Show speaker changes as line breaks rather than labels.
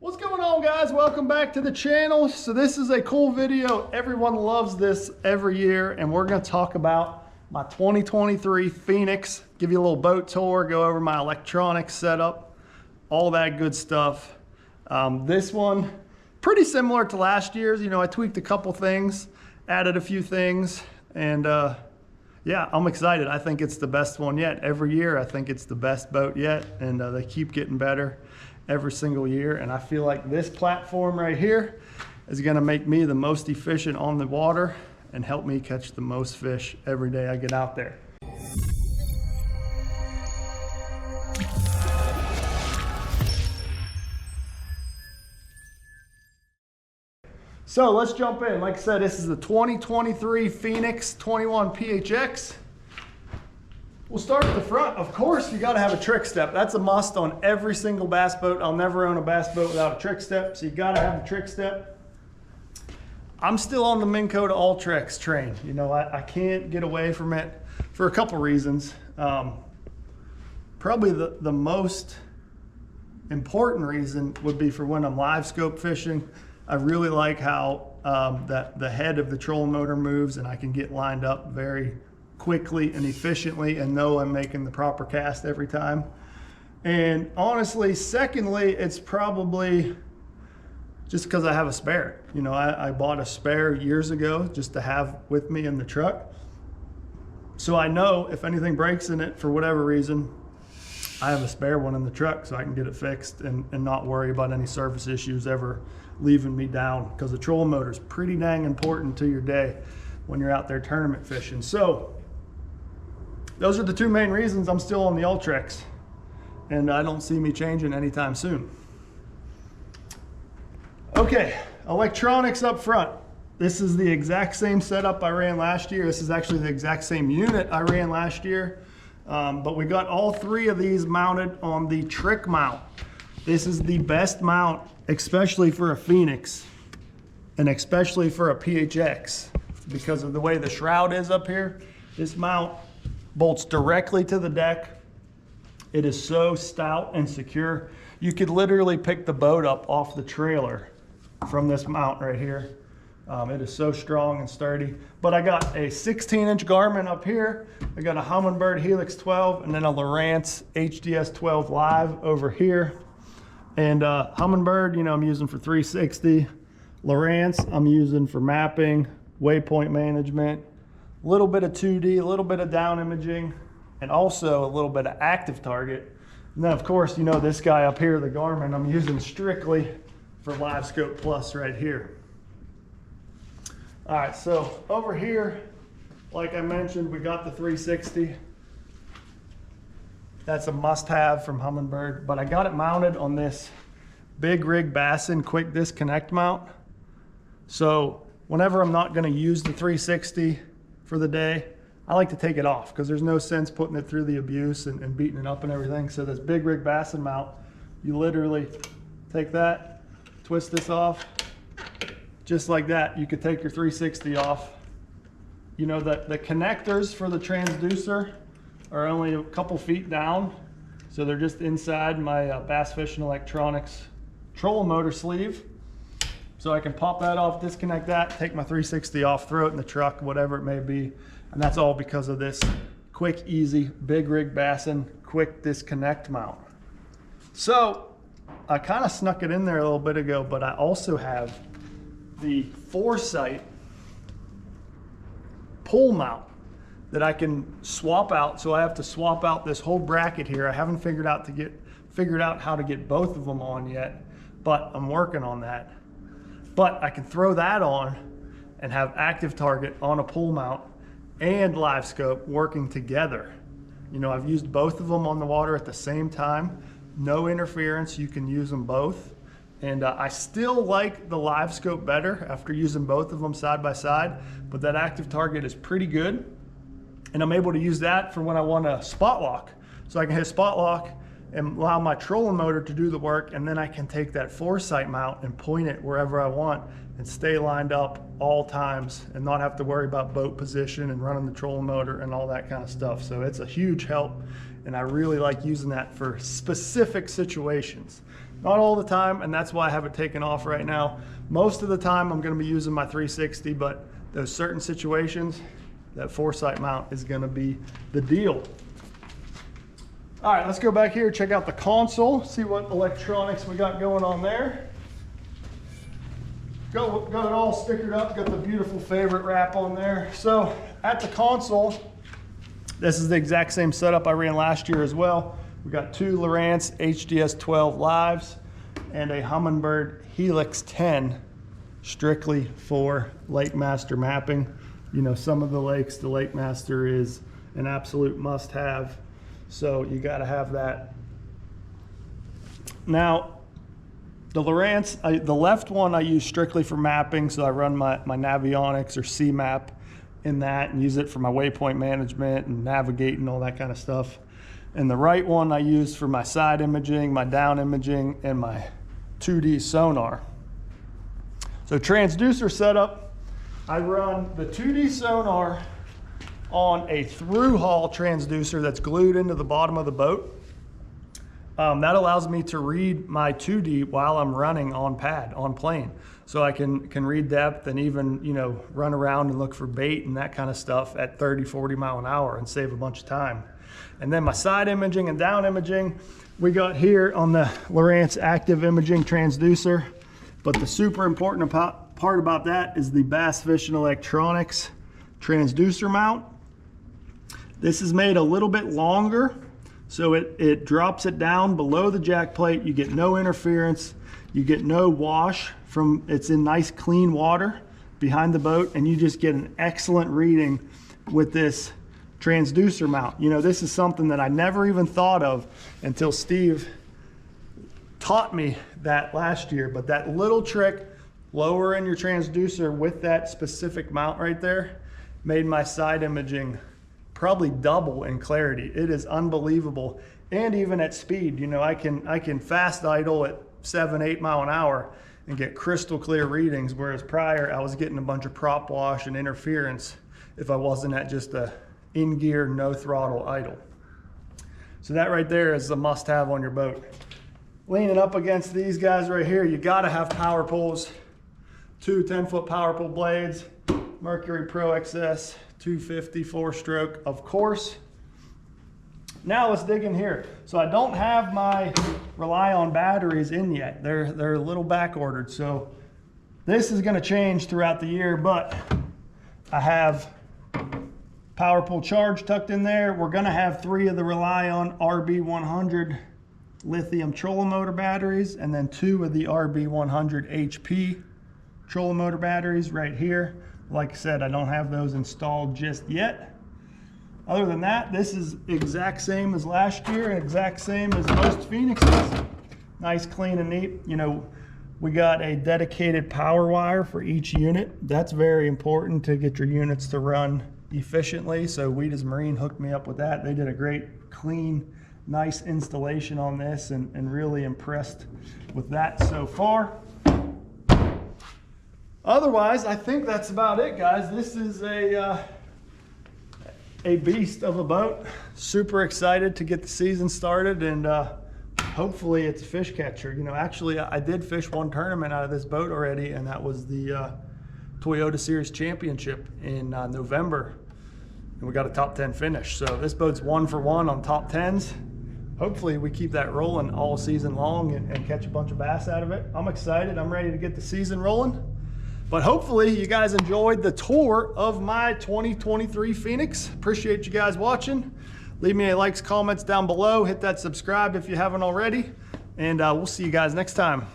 What's going on, guys? Welcome back to the channel. So this is a cool video. Everyone loves this every year, and we're going to talk about my 2023 Phoenix, give you a little boat tour, go over my electronics setup, all that good stuff. This one, pretty similar to last year's. You know, I tweaked a couple things, added a few things, and yeah, I'm excited. I think it's the best one yet. Every year, I think it's the best boat yet, and they keep getting better every single year. And I feel like this platform right here is gonna make me the most efficient on the water and help me catch the most fish every day I get out there. So let's jump in. Like I said, this is the 2023 Phoenix 21 PHX. We'll start at the front. Of course, you gotta have a trick step. That's a must on every single bass boat. I'll never own a bass boat without a trick step, so you gotta have the trick step. I'm still on the Minn Kota All Tricks train. You know, I can't get away from it for a couple reasons. Probably the most important reason would be for when I'm live scope fishing. I really like how the head of the trolling motor moves, and I can get lined up very quickly and efficiently and know I'm making the proper cast every time. And honestly, secondly, it's probably just because I have a spare. You know, I bought a spare years ago just to have with me in the truck. So I know if anything breaks in it for whatever reason, I have a spare one in the truck so I can get it fixed and not worry about any service issues ever leaving me down, because the trolling motor is pretty dang important to your day when you're out there tournament fishing. So those are the two main reasons I'm still on the Ultrex, and I don't see me changing anytime soon. Okay, electronics up front. This is the exact same setup I ran last year. This is actually the exact same unit I ran last year, but we got all three of these mounted on the trick mount. This is the best mount, especially for a Phoenix and especially for a PHX, because of the way the shroud is up here. This mount bolts directly to the deck. It is so stout and secure. You could literally pick the boat up off the trailer from this mount right here. It is so strong and sturdy. But I got a 16-inch Garmin up here. I got a Humminbird Helix 12 and then a Lowrance HDS 12 Live over here. And Humminbird, you know, I'm using for 360. Lowrance, I'm using for mapping, waypoint management, a little bit of 2D, a little bit of down imaging, and also a little bit of active target. And then of course, you know, this guy up here, the Garmin, I'm using strictly for Live Scope Plus right here. All right, so over here, like I mentioned, we got the 360. That's a must-have from Humminbird, but I got it mounted on this Big Rig Bassin quick disconnect mount. So whenever I'm not gonna use the 360 for the day, I like to take it off, because there's no sense putting it through the abuse and beating it up and everything. So this Big Rig Bassin mount, you literally take that, twist this off, just like that. You could take your 360 off. You know, the connectors for the transducer are only a couple feet down, so they're just inside my Bass Fishing Electronics trolling motor sleeve. So I can pop that off, disconnect that, take my 360 off, throw it in the truck, whatever it may be. And that's all because of this quick, easy, Big Rig Bassin quick disconnect mount. So I kind of snuck it in there a little bit ago, but I also have the Foresight pull mount that I can swap out. So I have to swap out this whole bracket here. I haven't figured out how to get both of them on yet, but I'm working on that. But I can throw that on and have active target on a pull mount and live scope working together. You know, I've used both of them on the water at the same time. No interference, you can use them both. And I still like the live scope better after using both of them side by side, but that active target is pretty good. And I'm able to use that for when I want to spot lock. So I can hit spot lock and allow my trolling motor to do the work, and then I can take that Foresight mount and point it wherever I want and stay lined up all times and not have to worry about boat position and running the trolling motor and all that kind of stuff. So it's a huge help, and I really like using that for specific situations. Not all the time, and that's why I have it taken off right now. Most of the time I'm gonna be using my 360, but those certain situations, that foresight mount is gonna be the deal. All right, let's go back here, check out the console, see what electronics we got going on there. Got it all stickered up, got the beautiful favorite wrap on there. So at the console, this is the exact same setup I ran last year as well. We got 2 Lowrance HDS 12 Lives and a Humminbird Helix 10, strictly for Lake Master mapping. You know, some of the lakes, the Lake Master is an absolute must-have, so you gotta have that. Now, the Lowrance, the left one I use strictly for mapping, so I run my Navionics or C-Map in that and use it for my waypoint management and navigating, all that kind of stuff. And the right one I use for my side imaging, my down imaging, and my 2D sonar. So transducer setup, I run the 2D sonar on a through haul transducer that's glued into the bottom of the boat. That allows me to read my 2D while I'm running on pad, on plane. So I can read depth and even, you know, run around and look for bait and that kind of stuff at 30, 40 mile an hour and save a bunch of time. And then my side imaging and down imaging, we got here on the Lowrance active imaging transducer. But the super important part about that is the Bass Fishing Electronics transducer mount. This is made a little bit longer, so it drops it down below the jack plate. You get no interference, you get no wash from, it's in nice clean water behind the boat, and you just get an excellent reading with this transducer mount. You know, this is something that I never even thought of until Steve taught me that last year. But that little trick, lowering your transducer with that specific mount right there, made my side imaging probably double in clarity. It is unbelievable. And even at speed, you know, I can fast idle at 7, 8 mile an hour and get crystal clear readings, whereas prior I was getting a bunch of prop wash and interference if I wasn't at just a in gear, no throttle idle. So that right there is a must have on your boat. Leaning up against these guys right here, you gotta have power poles. 2 10-foot power pole blades, Mercury Pro XS 250 4-stroke, of course. Now let's dig in here. So I don't have my Rely On batteries in yet. They're a little back ordered. So this is gonna change throughout the year, but I have power pole charge tucked in there. We're gonna have 3 of the Rely On RB100 lithium trolling motor batteries, and then 2 of the RB100 HP trolling motor batteries right here. Like I said, I don't have those installed just yet. Other than that, this is exact same as last year and exact same as most Phoenixes. Nice, clean, and neat. You know, we got a dedicated power wire for each unit. That's very important to get your units to run efficiently. So Wheaties Marine hooked me up with that. They did a great, clean, nice installation on this, and really impressed with that so far. Otherwise, I think that's about it, guys. This is a beast of a boat. Super excited to get the season started, and hopefully it's a fish catcher. You know, actually I did fish 1 tournament out of this boat already, and that was the Toyota Series Championship in November, and we got a top 10 finish. So this boat's 1 for 1 on top 10s. Hopefully we keep that rolling all season long and catch a bunch of bass out of it. I'm excited. I'm ready to get the season rolling. But hopefully you guys enjoyed the tour of my 2023 Phoenix. Appreciate you guys watching. Leave me a likes, comments down below. Hit that subscribe if you haven't already. And we'll see you guys next time.